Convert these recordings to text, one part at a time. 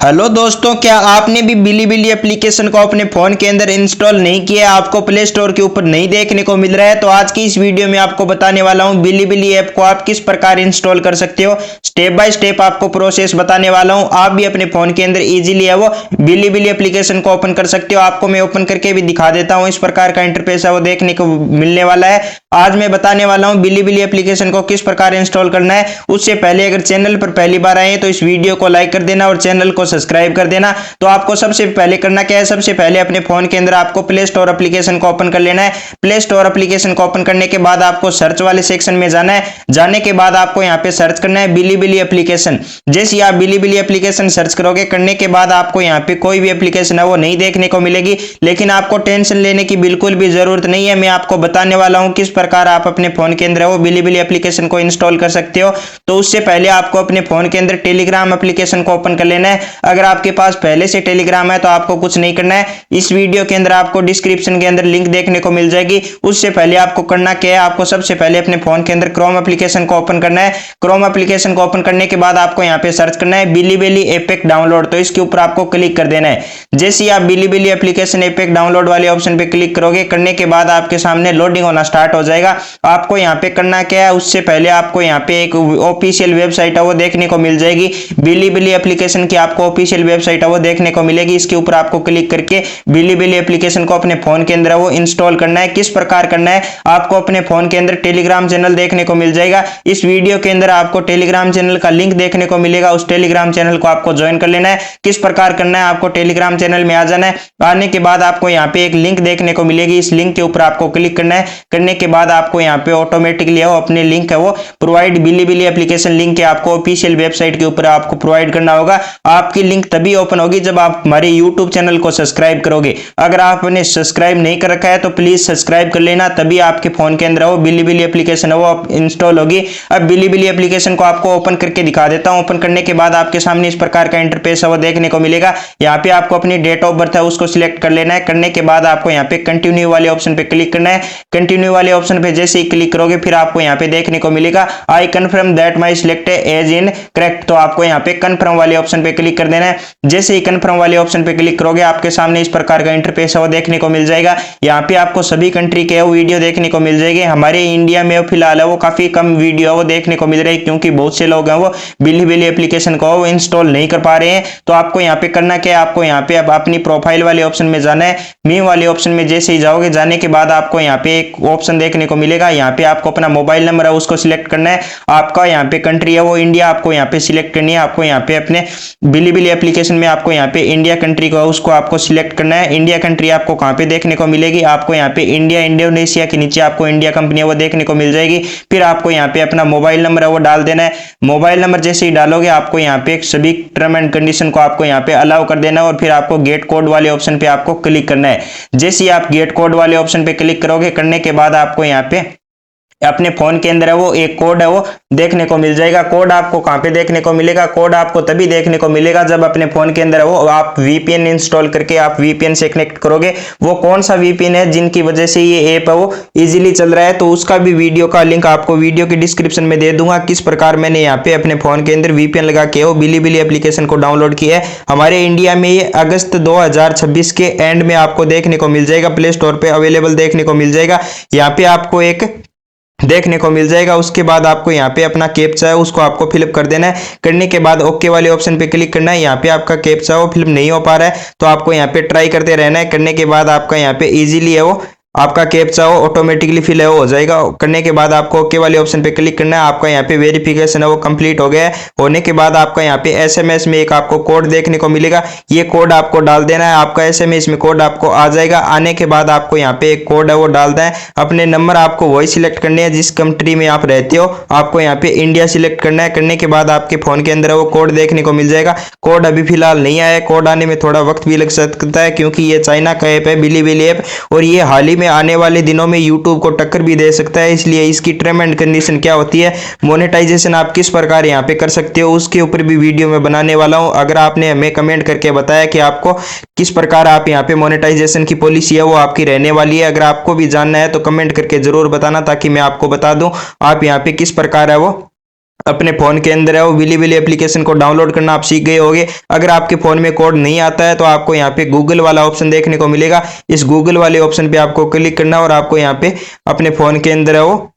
Hello दोस्तों, क्या आपने भी बिलीबिली एप्लीकेशन को अपने फोन के अंदर इंस्टॉल नहीं किया, आपको प्ले स्टोर के ऊपर नहीं देखने को मिल रहा है? तो आज की इस वीडियो में आपको बताने वाला हूं बिलीबिली ऐप को आप किस प्रकार इंस्टॉल कर सकते हो। स्टेप बाय स्टेप आपको प्रोसेस बताने वाला हूं। आप भी अपने फोन के अंदर इजीली है वो बिलीबिली एप्लीकेशन को ओपन कर सकते हो। आपको मैं ओपन करके भी दिखा देता हूं। इस प्रकार का इंटरफेस है वो देखने को मिलने वाला है। आज मैं बताने वाला हूं बिलीबिली एप्लीकेशन को किस प्रकार इंस्टॉल करना है। उससे पहले अगर चैनल पर पहली बार आए तो इस वीडियो को लाइक कर देना और चैनल को सब्सक्राइब कर देना। तो आपको सबसे पहले करना क्या है, सबसे पहले अपने फोन के अंदर आपको प्ले स्टोर एप्लीकेशन को ओपन कर लेना है। प्ले स्टोर एप्लीकेशन को ओपन करने के बाद आपको सर्च वाले सेक्शन में जाना है। जाने के बाद आपको यहाँ पे सर्च करना है बिलीबिली एप्लीकेशन। जैसे आप बिलीबिली एप्लीकेशन सर्च करोगे, करने के बाद आपको यहाँ पे कोई भी एप्लीकेशन है वो नहीं देखने को मिलेगी। लेकिन आपको टेंशन लेने की बिल्कुल भी जरूरत नहीं है। मैं आपको बताने वाला हूँ किस प्रकार आप अपने फोन के अंदर वो बिलीबिली एप्लीकेशन को इंस्टॉल कर सकते हो। तो उससे पहले आपको अपने फोन के अंदर टेलीग्राम एप्लीकेशन को ओपन कर लेना है। अगर आपके पास पहले से टेलीग्राम है तो आपको कुछ नहीं करना है। इस वीडियो के अंदर आपको डिस्क्रिप्शन के अंदर लिंक देखने को मिल जाएगी। उससे पहले आपको करना क्या है, आपको सबसे पहले अपने फोन के अंदर क्रोम एप्लीकेशन को ओपन करना है। क्रोम एप्लीकेशन को ओपन करने के बाद आपको यहाँ पे सर्च करना है बिलीबिली एपेक डाउनलोड। तो इसके ऊपर आपको क्लिक कर देना है। जैसे ही आप बिलीबिली एप्लीकेशन एपेक डाउनलोड वाले ऑप्शन पे क्लिक करोगे, करने के बाद आपके सामने लोडिंग होना स्टार्ट हो जाएगा। आपको यहाँ पे करना क्या है, उससे पहले आपको यहाँ पे एक ऑफिशियल वेबसाइट है वो देखने को मिल जाएगी। बिलीबिली एप्लीकेशन की आपको ऑफिशियल वेबसाइट है वो देखने को मिलेगी। इसके ऊपर आपको क्लिक करके बिलीबिली एप्लीकेशन को अपने फोन के अंदर वो इंस्टॉल करना है। किस प्रकार करना है, आपको अपने फोन के अंदर टेलीग्राम चैनल देखने को मिल जाएगा। इस वीडियो के अंदर आपको टेलीग्राम चैनल का लिंक देखने को मिलेगा। उस टेलीग्राम चैनल को आपको ज्वाइन कर लेना है। किस प्रकार करना है, आपको टेलीग्राम चैनल में आ जाना है। आने के बाद आपको यहाँ पे एक लिंक देखने को मिलेगी। इस लिंक के ऊपर आपको क्लिक करना है। करने के बाद आपको यहाँ पे ऑटोमेटिकली वो अपने लिंक है वो प्रोवाइड बिलीबिली एप्लीकेशन लिंक है आपको ऑफिशियल वेबसाइट के ऊपर आपको प्रोवाइड करना होगा। आपकी लिंक तभी ओपन होगी जब आप हमारे यूट्यूब चैनल को सब्सक्राइब करोगे। अगर आपने सब्सक्राइब नहीं कर रखा है तो प्लीज सब्सक्राइब कर लेना, तभी आपके फोन के अंदर वो बिलीबिली एप्लीकेशन है वो इंस्टॉल होगी। अब बिलीबिली एप्लीकेशन को आपको ओपन करके दिखा देता हूं। ओपन करने के बाद आपके सामने इस प्रकार का इंटरफेस है वो देखने को मिलेगा। यहाँ पे आपको अपनी डेट ऑफ बर्थ है उसको सिलेक्ट कर लेना है। करने के बाद आपको यहाँ पे कंटिन्यू वाले ऑप्शन पे क्लिक करना है। कंटिन्यू वाले ऑप्शन पे जैसे ही क्लिक करोगे फिर आपको यहाँ पे देखने को मिलेगा I confirm that my select as in correct. तो आपको यहाँ पे कंफर्म वाले ऑप्शन पे क्लिक कर देना है। जैसे ही कंफर्म वाले ऑप्शन पे क्लिक करोगे आपके सामने इस प्रकार का इंटरफेस है वो देखने को मिल जाएगा। यहाँ पे आपको सभी कंट्री के वीडियो देखने को मिल जाएगी। हमारे इंडिया में फिलहाल है वो काफी कम वीडियो है वो देखने को मिल रही है, क्योंकि बहुत से लोग हैं वो बिलीबिली एप्लीकेशन को वो इंस्टॉल नहीं कर पा रहे हैं। तो आपको यहाँ पे करना क्या है, आपको यहाँ पे अब अपनी प्रोफाइल वाले ऑप्शन में जाना है। मी वाले ऑप्शन में जैसे ही जाओगे, जाने के बाद आपको यहाँ पे एक ऑप्शन देखने को मिलेगा। यहाँ पे आपको अपना मोबाइल नंबर है उसको सिलेक्ट करना है। आपका यहाँ पे कंट्री है वो इंडिया आपको यहाँ पे सिलेक्ट करनी है। आपको यहाँ पे अपने बिलीबिली एप्लीकेशन में आपको यहाँ पे इंडिया कंट्री को उसको आपको सिलेक्ट करना है। इंडिया कंट्री आपको कहाँ पे देखने को मिलेगी, आपको यहाँ पे इंडिया इंडोनेशिया के नीचे आपको इंडिया कंपनी है वो देखने को मिल जाएगी। फिर आपको यहाँ पे अपना मोबाइल नंबर है वो डाल देना है। मोबाइल नंबर जैसे ही डालोगे आपको यहाँ पे सभी टर्म एंड कंडीशन को आपको यहाँ पे अलाउ कर देना है और फिर आपको गेट कोड वाले ऑप्शन पे आपको क्लिक करना है। जैसे ही आप गेट कोड वाले ऑप्शन पे क्लिक करोगे, करने के बाद आपको यहाँ पे अपने फोन के अंदर है वो एक कोड है वो देखने को मिल जाएगा। कोड आपको कहां पे देखने को मिलेगा, कोड आपको तभी देखने को मिलेगा जब अपने फोन के अंदर है वो आप वीपीएन इंस्टॉल करके आप वीपीएन से कनेक्ट करोगे। वो कौन सा वीपीएन है जिनकी वजह से ये ऐप है वो इजीली चल रहा है, तो उसका भी वीडियो का लिंक आपको वीडियो के डिस्क्रिप्शन में दे दूंगा। किस प्रकार मैंने यहाँ पे अपने फोन के अंदर वीपीएन लगा के वो बिलीबिली एप्लीकेशन को डाउनलोड किया है। हमारे इंडिया में ये अगस्त 2026 के एंड में आपको देखने को मिल जाएगा। प्ले स्टोर पे अवेलेबल देखने को मिल जाएगा। यहाँ पे आपको एक देखने को मिल जाएगा। उसके बाद आपको यहाँ पे अपना कैप्चा है उसको आपको फिलअप कर देना है। करने के बाद ओके वाले ऑप्शन पे क्लिक करना है। यहाँ पे आपका कैप्चा वो फिलअप नहीं हो पा रहा है तो आपको यहाँ पे ट्राई करते रहना है। करने के बाद आपका यहाँ पे इजीली है वो आपका कैप्चा हो ऑटोमेटिकली फिल हो जाएगा। करने के बाद आपको ओके वाले ऑप्शन पे क्लिक करना है। आपका यहाँ पे वेरिफिकेशन है वो कंप्लीट हो गया है। होने के बाद आपका यहाँ पे एसएमएस में एक आपको कोड देखने को मिलेगा। ये कोड आपको डाल देना है। आपका एसएमएस में कोड आपको आ जाएगा। आने के बाद आपको यहाँ पे एक कोड है वो डालना है। अपने नंबर आपको वही सिलेक्ट करने हैं जिस कंट्री में आप रहते हो। आपको यहाँ पे इंडिया सिलेक्ट करना है। करने के बाद आपके फोन के अंदर वो कोड देखने को मिल जाएगा। कोड अभी फिलहाल नहीं आया है, कोड आने में थोड़ा वक्त भी लग सकता है, क्योंकि ये चाइना का ऐप है बिलीबिली ऐप, और ये हाल ही में आने वाले दिनों में YouTube को टक्कर भी दे सकता है। इसलिए इसकी टर्म एंड कंडीशन क्या होती है, मोनेटाइजेशन आप किस प्रकार यहाँ पे कर सकते हो, उसके ऊपर भी वीडियो में बनाने वाला हूँ। अगर आपने हमें कमेंट करके बताया कि आपको किस प्रकार आप यहाँ पे मोनेटाइजेशन की पॉलिसी है वो आपकी रहने वाली है, अगर आपको भी जानना है तो कमेंट करके जरूर बताना, ताकि मैं आपको बता दूं आप यहाँ पे किस प्रकार है वो अपने फोन के अंदर है वो बिलीबिली एप्लीकेशन को डाउनलोड करना आप सीख गए होंगे। अगर आपके फोन में कोड नहीं आता है तो आपको यहाँ पे गूगल वाला ऑप्शन देखने को मिलेगा। इस गूगल वाले ऑप्शन पे आपको क्लिक करना और आपको यहाँ पे अपने फोन के अंदर है वो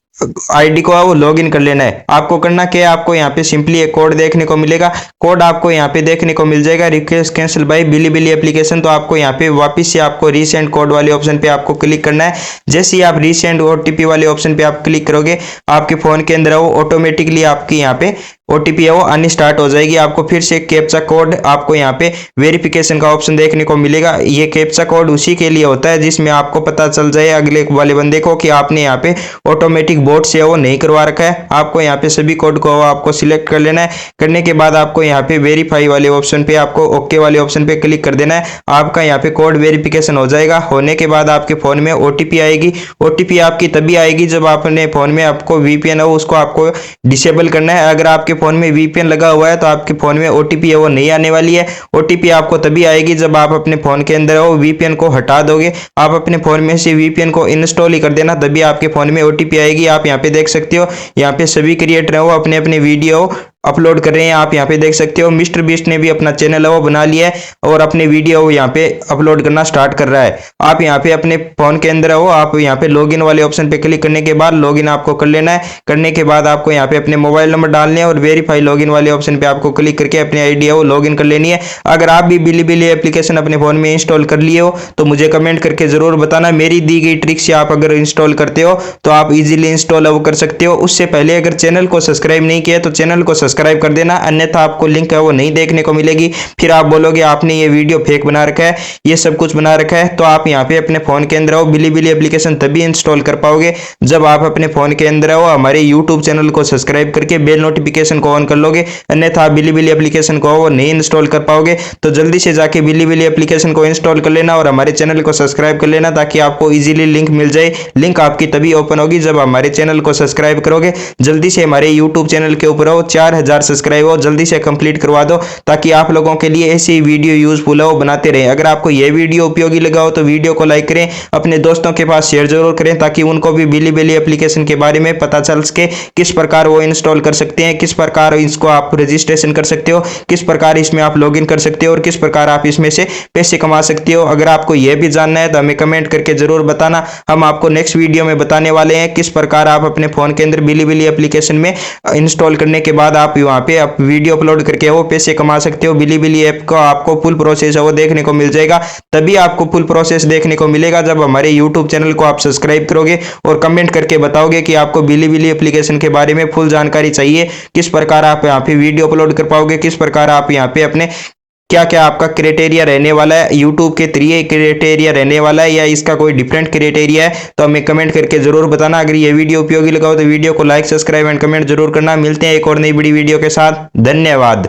आईडी को वो लॉग इन कर लेना है। आपको करना क्या है, आपको यहाँ पे सिंपली एक कोड देखने को मिलेगा। कोड आपको यहाँ पे देखने को मिल जाएगा रिक्वेस्ट कैंसिल बाय बिलीबिली एप्लीकेशन। तो आपको यहाँ पे वापस से आपको रीसेंड कोड वाले ऑप्शन पे आपको क्लिक करना है। जैसे ही आप रीसेंड ओटीपी वाले ऑप्शन पे आप क्लिक करोगे आपके फोन के अंदर वो ऑटोमेटिकली आपकी यहाँ पे ओटीपी है वो आनी स्टार्ट हो जाएगी। आपको फिर से कैप्चा कोड आपको यहाँ पे वेरिफिकेशन का ऑप्शन देखने को मिलेगा। ये कैप्चा कोड उसी के लिए होता है जिसमें आपको पता चल जाए अगले वाले बंदे को कि आपने यहाँ पे ऑटोमेटिक बोट से वो नहीं करवा रखा है। आपको यहाँ पे सभी कोड को आपको सिलेक्ट कर लेना है। करने के बाद आपको यहाँ पे वेरीफाई वाले ऑप्शन पे आपको ओके वाले ऑप्शन पे क्लिक कर देना है। आपका यहाँ पे कोड वेरिफिकेशन हो जाएगा। होने के बाद आपके फोन में ओटीपी आएगी। ओटीपी आपकी तभी आएगी जब आपने फोन में आपको वीपीएन हो उसको आपको डिसेबल करना है। अगर आपके फोन में वीपीएन लगा हुआ है तो आपके फोन में ओटीपी है वो नहीं आने वाली है। ओटीपी आपको तभी आएगी जब आप अपने फोन के अंदर वो वीपीएन को हटा दोगे। आप अपने फोन में से वीपीएन को इंस्टॉल ही कर देना तभी आपके फोन में ओटीपी आएगी। आप यहाँ पे देख सकते हो यहाँ पे सभी क्रिएटर है वो अपने अपने वीडियो अपलोड कर रहे हैं। आप यहाँ पे देख सकते हो मिस्टर बीस्ट ने भी अपना चैनल है वो बना लिया है और अपने वीडियो यहाँ पे अपलोड करना स्टार्ट कर रहा है। आप यहाँ पे अपने फोन के अंदर हो आप यहाँ पे लॉगिन वाले ऑप्शन पे क्लिक करने के बाद लॉगिन आपको कर लेना है। करने के बाद आपको यहाँ पे अपने मोबाइल नंबर डालने हैं और वेरीफाई लॉगिन वाले ऑप्शन पे आपको क्लिक करके अपनी आईडी है वो लॉगिन कर लेनी है। अगर आप भी बिलीबिली एप्लीकेशन अपने फोन में इंस्टॉल कर लिए हो तो मुझे कमेंट करके जरूर बताना। मेरी दी गई ट्रिक से आप अगर इंस्टॉल करते हो तो आप इजीली इंस्टॉल वो कर सकते हो। उससे पहले अगर चैनल को सब्सक्राइब नहीं किया तो चैनल को सब्सक्राइब कर देना, अन्यथा आपको लिंक है वो नहीं देखने को मिलेगी। फिर आप बोलोगे आपने ये वीडियो फेक बना रखा है, ये सब कुछ बना रखा है। तो आप यहाँ पे अपने फोन के अंदर हो बिलीबिली एप्लीकेशन तभी इंस्टॉल कर पाओगे जब आप अपने फोन के अंदर हो हमारे यूट्यूब चैनल को सब्सक्राइब करके बेल नोटिफिकेशन को ऑन कर लोगे, अन्यथा आप बिलीबिली एप्लीकेशन को वो नहीं इंस्टॉल कर पाओगे। तो जल्दी से जाके बिलीबिली एप्लीकेशन को इंस्टॉल कर लेना और हमारे चैनल को सब्सक्राइब कर लेना ताकि आपको इजीली लिंक मिल जाए। लिंक आपकी तभी ओपन होगी जब हमारे चैनल को सब्सक्राइब करोगे। जल्दी से हमारे यूट्यूब चैनल के ऊपर हो 4000 सब्सक्राइब हो जल्दी से कंप्लीट करवा दो ताकि आप लोगों के लिए ऐसी वीडियो यूजफुल है वो बनाते रहें। अगर आपको यह वीडियो उपयोगी लगा हो तो वीडियो को लाइक करें, अपने दोस्तों के पास शेयर जरूर करें ताकि उनको भी बिलीबिली एप्लीकेशन के बारे में पता चल सके, किस प्रकार वो इंस्टॉल कर सकते हैं, किस प्रकार इसको आप रजिस्ट्रेशन कर सकते हो, किस प्रकार इसमें आप लॉगिन कर सकते हो और किस प्रकार आप इसमें से पैसे कमा सकते हो। अगर आपको यह भी जानना है तो हमें कमेंट करके जरूर बताना। हम आपको नेक्स्ट वीडियो में बताने वाले हैं किस प्रकार आप अपने फोन के अंदर बिलीबिली एप्लीकेशन में इंस्टॉल करने के बाद आप वहां पे आप वीडियो अपलोड करके वो पैसे कमा सकते हो। बिलीबिली ऐप का आपको फुल प्रोसेस है वो देखने को मिल जाएगा। तभी आपको फुल प्रोसेस देखने को मिलेगा जब हमारे यूट्यूब चैनल को आप सब्सक्राइब करोगे और कमेंट करके बताओगे कि आपको बिलीबिली एप्लीकेशन के बारे में फुल जानकारी चाहिए, किस प्रकार आप यहाँ पे वीडियो अपलोड कर पाओगे, किस प्रकार आप यहाँ पे अपने क्या क्या आपका क्राइटेरिया रहने वाला है, यूट्यूब के 3 क्राइटेरिया रहने वाला है या इसका कोई डिफरेंट क्राइटेरिया है, तो हमें कमेंट करके जरूर बताना। अगर ये वीडियो उपयोगी लगा हो तो वीडियो को लाइक सब्सक्राइब एंड कमेंट जरूर करना। मिलते हैं एक और नई बड़ी वीडियो के साथ। धन्यवाद।